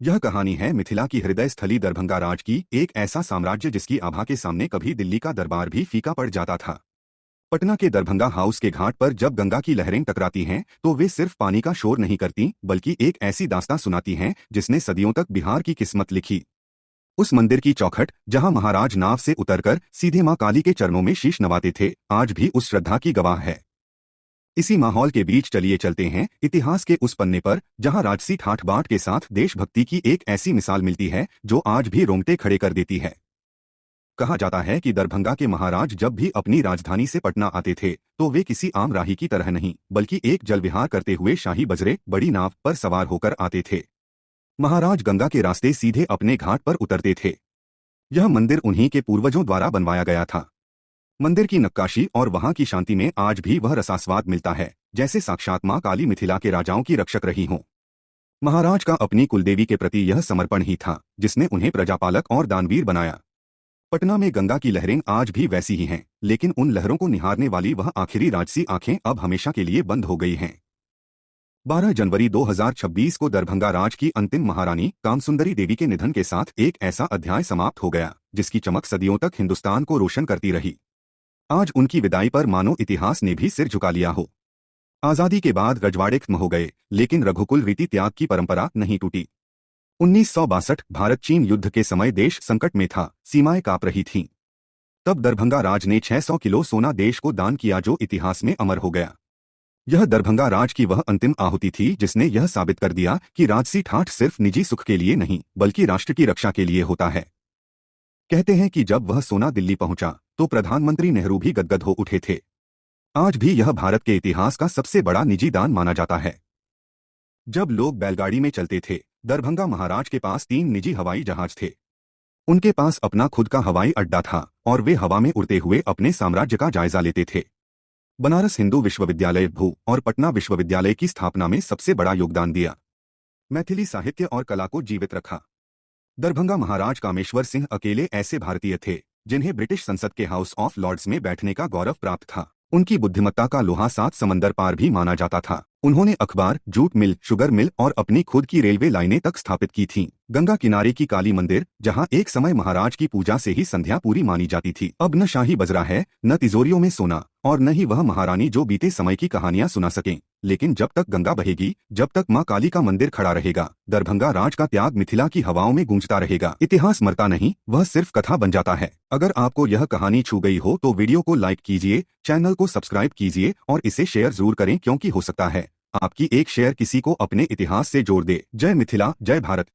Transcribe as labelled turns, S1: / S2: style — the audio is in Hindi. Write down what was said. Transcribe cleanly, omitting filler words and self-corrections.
S1: यह कहानी है मिथिला की हृदय स्थली दरभंगा राज की, एक ऐसा साम्राज्य जिसकी आभा के सामने कभी दिल्ली का दरबार भी फीका पड़ जाता था। पटना के दरभंगा हाउस के घाट पर जब गंगा की लहरें टकराती हैं तो वे सिर्फ पानी का शोर नहीं करती, बल्कि एक ऐसी दास्तां सुनाती हैं जिसने सदियों तक बिहार की किस्मत लिखी। उस मंदिर की चौखट जहां महाराज नाव से उतरकर सीधे मां काली के चरणों में शीश नवाते थे, आज भी उस श्रद्धा की गवाह है। इसी माहौल के बीच चलिए चलते हैं इतिहास के उस पन्ने पर जहां राजसी ठाठ बाट के साथ देशभक्ति की एक ऐसी मिसाल मिलती है जो आज भी रोंगटे खड़े कर देती है। कहा जाता है कि दरभंगा के महाराज जब भी अपनी राजधानी से पटना आते थे तो वे किसी आम राही की तरह नहीं, बल्कि एक जल विहार करते हुए शाही बजरे बड़ी नाव पर सवार होकर आते थे। महाराज गंगा के रास्ते सीधे अपने घाट पर उतरते थे। यह मंदिर उन्हीं के पूर्वजों द्वारा बनवाया गया था। मंदिर की नक्काशी और वहां की शांति में आज भी वह रसास्वाद मिलता है जैसे साक्षात मां काली मिथिला के राजाओं की रक्षक रही हों। महाराज का अपनी कुलदेवी के प्रति यह समर्पण ही था जिसने उन्हें प्रजापालक और दानवीर बनाया। पटना में गंगा की लहरें आज भी वैसी ही हैं, लेकिन उन लहरों को निहारने वाली वह आखिरी राजसी आंखें अब हमेशा के लिए बंद हो गई हैं। 12 जनवरी 2026 को दरभंगा राज की अंतिम महारानी कामसुंदरी देवी के निधन के साथ एक ऐसा अध्याय समाप्त हो गया जिसकी चमक सदियों तक हिंदुस्तान को रोशन करती रही। आज उनकी विदाई पर मानो इतिहास ने भी सिर झुका लिया हो। आजादी के बाद रजवाड़े खत्म हो गए, लेकिन रघुकुल रीति त्याग की परंपरा नहीं टूटी। 1962 भारत चीन युद्ध के समय देश संकट में था, सीमाएं कांप रही थीं। तब दरभंगा राज ने 600 किलो सोना देश को दान किया जो इतिहास में अमर हो गया। यह दरभंगा राज की वह अंतिम आहुति थी जिसने यह साबित कर दिया कि राजसी ठाठ सिर्फ निजी सुख के लिए नहीं बल्कि राष्ट्र की रक्षा के लिए होता है। कहते हैं कि जब वह सोना दिल्ली पहुंचा तो प्रधानमंत्री नेहरू भी गदगद हो उठे थे। आज भी यह भारत के इतिहास का सबसे बड़ा निजी दान माना जाता है। जब लोग बैलगाड़ी में चलते थे, दरभंगा महाराज के पास 3 निजी हवाई जहाज थे। उनके पास अपना खुद का हवाई अड्डा था और वे हवा में उड़ते हुए अपने साम्राज्य का जायजा लेते थे। बनारस हिंदू विश्वविद्यालय भू और पटना विश्वविद्यालय की स्थापना में सबसे बड़ा योगदान दिया। मैथिली साहित्य और कला को जीवित रखा। दरभंगा महाराज कामेश्वर सिंह अकेले ऐसे भारतीय थे जिन्हें ब्रिटिश संसद के हाउस ऑफ लॉर्ड्स में बैठने का गौरव प्राप्त था। उनकी बुद्धिमत्ता का लोहा 7 समंदर पार भी माना जाता था। उन्होंने अखबार, जूट मिल, शुगर मिल और अपनी खुद की रेलवे लाइनें तक स्थापित की थीं। गंगा किनारे की काली मंदिर, जहां एक समय महाराज की पूजा से ही संध्या पूरी मानी जाती थी, अब न शाही बजरा है, न तिजोरियों में सोना और न ही वह महारानी जो बीते समय की कहानियां सुना सकें। लेकिन जब तक गंगा बहेगी, जब तक मां काली का मंदिर खड़ा रहेगा, दरभंगा राज का त्याग मिथिला की हवाओं में गूंजता रहेगा। इतिहास मरता नहीं, वह सिर्फ कथा बन जाता है। अगर आपको यह कहानी छू गई हो तो वीडियो को लाइक कीजिए, चैनल को सब्सक्राइब कीजिए और इसे शेयर जरूर करें, क्योंकि हो सकता है आपकी एक शेयर किसी को अपने इतिहास से जोड़ दे। जय मिथिला, जय भारत।